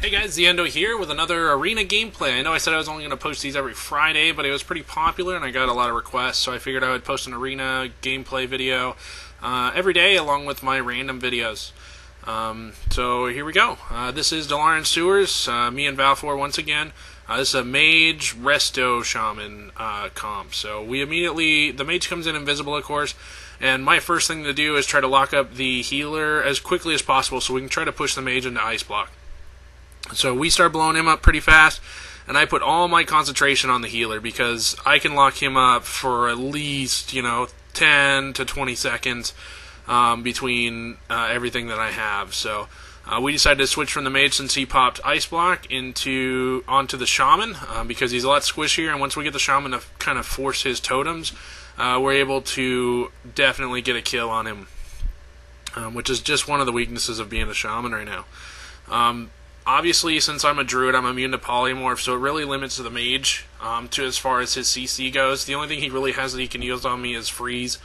Hey guys, the Endo here with another arena gameplay. I know I said I was only going to post these every Friday, but it was pretty popular and I got a lot of requests, so I figured I would post an arena gameplay video every day along with my random videos. So here we go. This is Delaran Sewers, me and Valfor once again. This is a Mage Resto Shaman comp. So the Mage comes in invisible, of course, and my first thing to do is try to lock up the healer as quickly as possible so we can try to push the Mage into Ice Block. So we start blowing him up pretty fast, and I put all my concentration on the healer because I can lock him up for at least, 10 to 20 seconds between everything that I have. So we decided to switch from the Mage since he popped Ice Block onto the Shaman because he's a lot squishier, and once we get the Shaman to kind of force his totems, we're able to definitely get a kill on him, which is just one of the weaknesses of being a Shaman right now. Obviously, since I'm a druid, I'm immune to polymorph, so it really limits the mage to as far as his CC goes. The only thing he really has that he can use on me is freeze,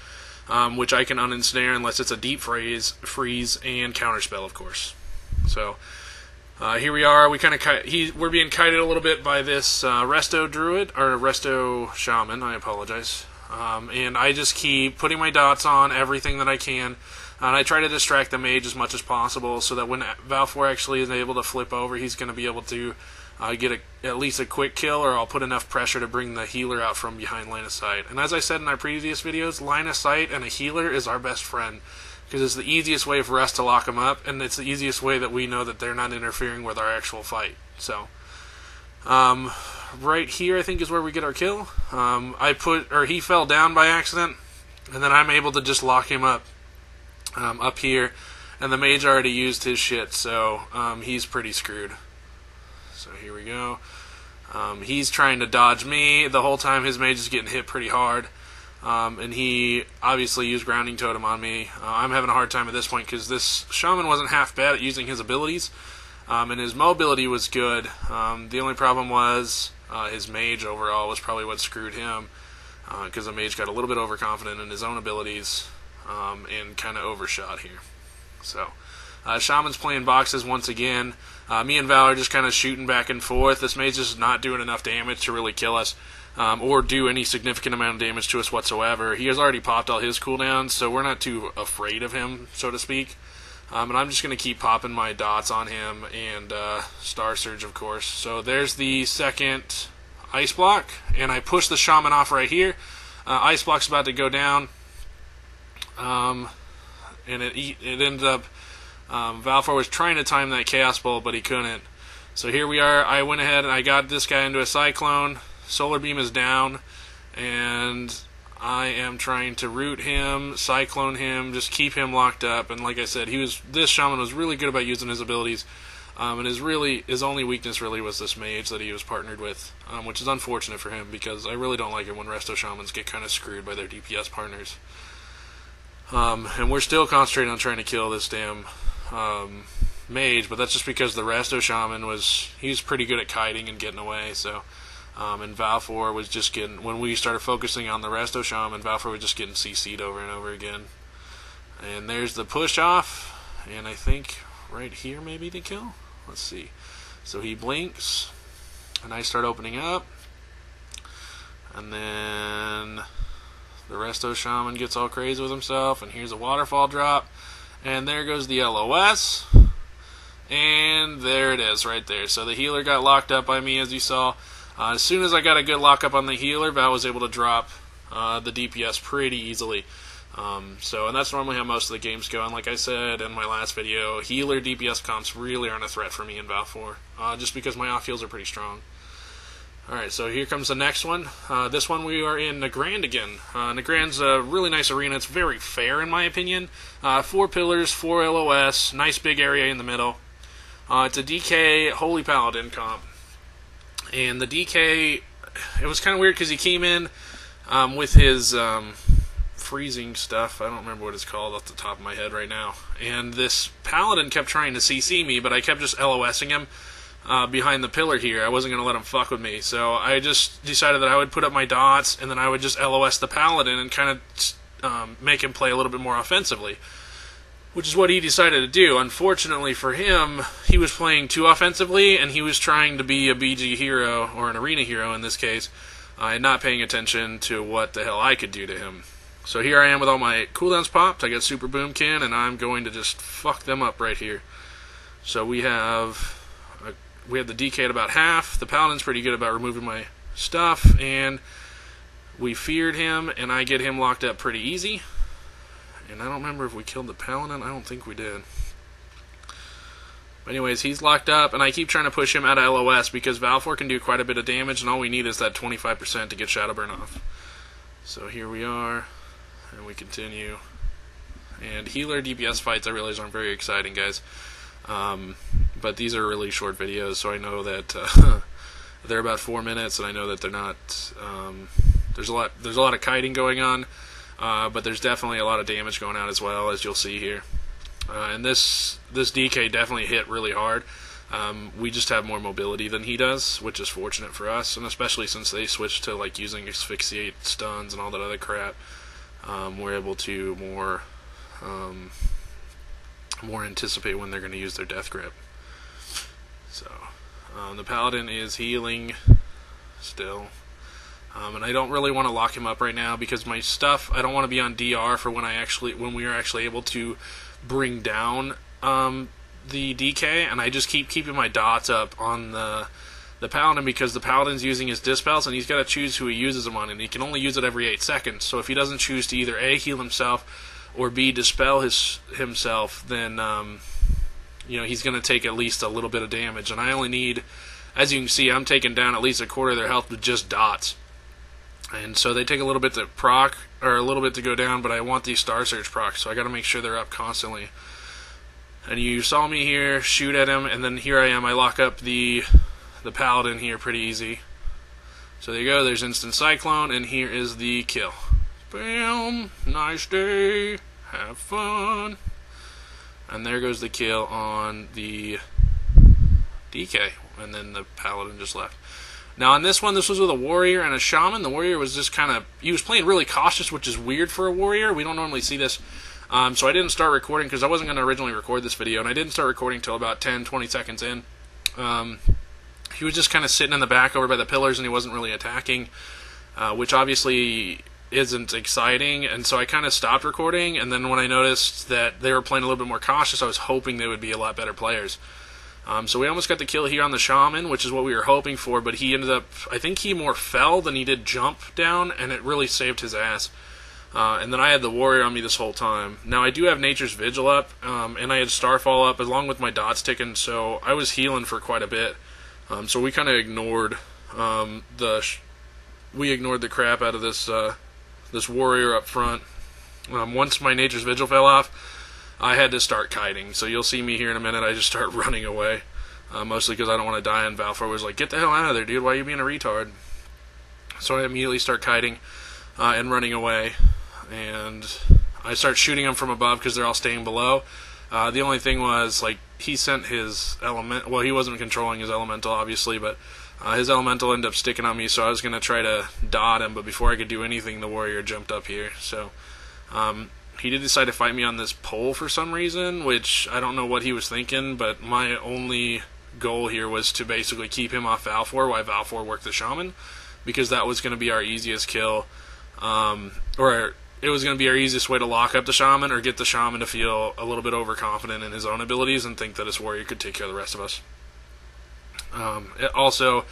which I can unensnare unless it's a deep freeze and counterspell, of course. So here we are. We're being kited a little bit by this resto druid or resto shaman. I apologize. And I just keep putting my dots on everything that I can. And I try to distract the mage as much as possible so that when Valfor actually is able to flip over, he's going to be able to get at least a quick kill, or I'll put enough pressure to bring the healer out from behind line of sight. And as I said in our previous videos, line of sight and a healer is our best friend because it's the easiest way for us to lock them up, and it's the easiest way that we know that they're not interfering with our actual fight. So right here I think is where we get our kill. He fell down by accident, and then I'm able to just lock him up here, and the mage already used his shit, so he's pretty screwed. So here we go. He's trying to dodge me the whole time. His mage is getting hit pretty hard, and he obviously used Grounding Totem on me. I'm having a hard time at this point because this shaman wasn't half bad at using his abilities, and his mobility was good. The only problem was his mage overall was probably what screwed him, because the mage got a little bit overconfident in his own abilities and kind of overshot here. So Shaman's playing boxes once again. Me and Val are just kind of shooting back and forth. This mage is not doing enough damage to really kill us or do any significant amount of damage to us whatsoever. He has already popped all his cooldowns, so we're not too afraid of him, so to speak. And I'm just going to keep popping my dots on him and Star Surge, of course. So there's the second Ice Block, and I push the Shaman off right here. Ice Block's about to go down. And it ended up, Valfor was trying to time that Chaos Bolt, but he couldn't. So here we are. I went ahead and I got this guy into a Cyclone. Solar Beam is down, and I am trying to root him, Cyclone him, just keep him locked up. And like I said, this Shaman was really good about using his abilities, and his only weakness really was this mage that he was partnered with, which is unfortunate for him because I really don't like it when Resto Shamans get kind of screwed by their DPS partners. And we're still concentrating on trying to kill this damn mage, but that's just because the Resto Shaman was pretty good at kiting and getting away. So, and Valfor was just when we started focusing on the Resto Shaman, Valfor was just getting CC'd over and over again. And there's the push off, and I think right here maybe the kill. Let's see. So he blinks, and I start opening up, and then the Resto Shaman gets all crazy with himself, and here's a waterfall drop, and there goes the LOS, and there it is right there. So the healer got locked up by me, as you saw. As soon as I got a good lockup on the healer, Val was able to drop the DPS pretty easily. And that's normally how most of the games go, and like I said in my last video, healer DPS comps really aren't a threat for me in Valfor, just because my off-heals are pretty strong. Alright, so here comes the next one. This one we are in Nagrand again. Nagrand's a really nice arena. It's very fair in my opinion. 4 pillars, 4 LOS, nice big area in the middle. It's a DK Holy Paladin comp. And the DK, it was kind of weird because he came in with his freezing stuff. I don't remember what it's called off the top of my head right now. And this Paladin kept trying to CC me, but I kept just LOSing him behind the pillar here. I wasn't going to let him fuck with me, so I just decided that I would put up my dots, and then I would just LOS the Paladin and kind of make him play a little bit more offensively, which is what he decided to do. Unfortunately for him, he was playing too offensively, and he was trying to be a BG hero, or an arena hero in this case, and not paying attention to what the hell I could do to him. So here I am with all my cooldowns popped. I got Super Boomkin, and I'm going to just fuck them up right here. So we have the DK at about half. The Paladin's pretty good about removing my stuff, and we feared him, and I get him locked up pretty easy. And I don't remember if we killed the Paladin. I don't think we did. But anyways, he's locked up, and I keep trying to push him out of LOS because Valfor can do quite a bit of damage, and all we need is that 25% to get Shadowburn off. So here we are, and we continue. And healer DPS fights, I realize, aren't very exciting, guys. But these are really short videos, so I know that they're about 4 minutes, and I know that they're not. There's a lot of kiting going on. But there's definitely a lot of damage going on as well, as you'll see here. And this DK definitely hit really hard. We just have more mobility than he does, which is fortunate for us, and especially since they switched to like using asphyxiate stuns and all that other crap, we're able to more anticipate when they're going to use their death grip. So the Paladin is healing still. And I don't really want to lock him up right now because my stuff, I don't want to be on DR for when we are actually able to bring down the DK, and I just keep keeping my dots up on the Paladin because the Paladin's using his dispels, and he's got to choose who he uses them on, and he can only use it every 8 seconds. So if he doesn't choose to either A, heal himself, or B, dispel himself, then he's going to take at least a little bit of damage. And I only need, as you can see, I'm taking down at least a quarter of their health with just dots. And so they take a little bit to proc, or a little bit to go down, but I want these Star Surge procs, so I got to make sure they're up constantly. And you saw me here shoot at him, and then here I am. I lock up the Paladin here pretty easy. So there you go. There's instant Cyclone, and here is the kill. Bam! Nice day. Have fun. And there goes the kill on the DK, and then the Paladin just left. Now, on this one, this was with a warrior and a shaman. The warrior was just he was playing really cautious, which is weird for a warrior. We don't normally see this. So I didn't start recording because I wasn't going to originally record this video, and I didn't start recording until about 10, 20 seconds in. He was just kind of sitting in the back over by the pillars, and he wasn't really attacking, which obviously isn't exciting. And so I kind of stopped recording, and then when I noticed that they were playing a little bit more cautious, I was hoping they would be a lot better players. So we almost got the kill here on the shaman, which is what we were hoping for, but he ended up, I think he more fell than he did jump down, and it really saved his ass. And then I had the warrior on me this whole time. Now I do have Nature's Vigil up, and I had Starfall up along with my dots ticking, so I was healing for quite a bit. So we kind of ignored the crap out of this warrior up front. Once my Nature's Vigil fell off, I had to start kiting, so you'll see me here in a minute. I just start running away, mostly because I don't want to die, and Valfor was like, get the hell out of there, dude, why are you being a retard? So I immediately start kiting and running away, and I start shooting them from above because they're all staying below. The only thing was, like, he sent his element, well, he wasn't controlling his elemental, obviously, but his elemental ended up sticking on me, so I was going to try to dot him, but before I could do anything, the warrior jumped up here, so he did decide to fight me on this pole for some reason, which I don't know what he was thinking, but my only goal here was to basically keep him off Valfor while Valfor worked the shaman, because that was going to be our easiest kill, or it was going to be our easiest way to lock up the shaman or get the shaman to feel a little bit overconfident in his own abilities and think that his warrior could take care of the rest of us. Also,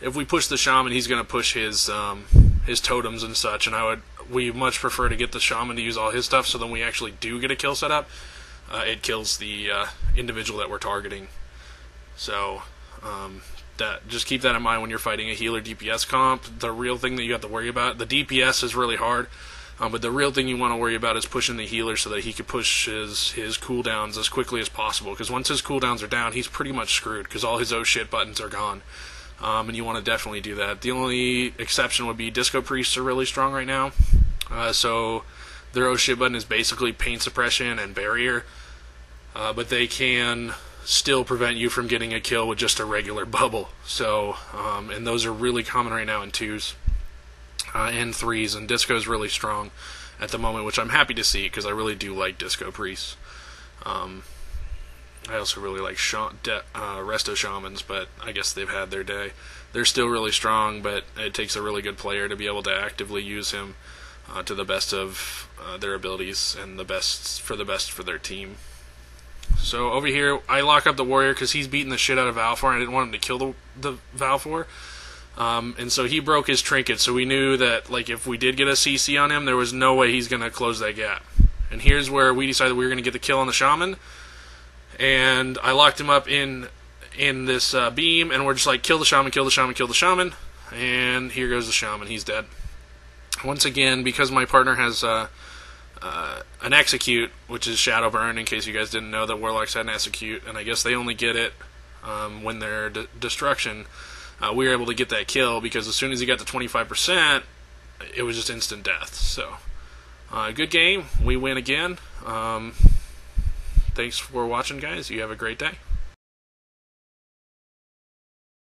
if we push the shaman, he's going to push his totems and such, and we much prefer to get the shaman to use all his stuff, so then we actually do get a kill set up. It kills the individual that we're targeting. So just keep that in mind when you're fighting a healer DPS comp. The real thing that you have to worry about, the DPS is really hard, but the real thing you want to worry about is pushing the healer so that he can push his cooldowns as quickly as possible, because once his cooldowns are down, he's pretty much screwed, because all his oh shit buttons are gone. And you want to definitely do that. The only exception would be Disco Priests are really strong right now. So their oh shit button is basically pain suppression and barrier. But they can still prevent you from getting a kill with just a regular bubble. So, and those are really common right now in 2s and 3s. And Disco is really strong at the moment, which I'm happy to see, because I really do like Disco Priests. I also really like Resto Shamans, but I guess they've had their day. They're still really strong, but it takes a really good player to be able to actively use him to the best of their abilities and the best for their team. So over here, I lock up the warrior because he's beating the shit out of Valfor, and I didn't want him to kill the Valfor. And so he broke his trinket, so we knew that like if we did get a CC on him, there was no way he's going to close that gap. And here's where we decided we were going to get the kill on the shaman, and I locked him up in this beam, and we're just like, kill the shaman, kill the shaman, kill the shaman, and here goes the shaman. He's dead. Once again, because my partner has an execute, which is Shadow Burn, in case you guys didn't know that warlocks had an execute, and I guess they only get it when they're destruction. We were able to get that kill because as soon as he got to 25%, it was just instant death. So, good game. We win again. Thanks for watching, guys. You have a great day.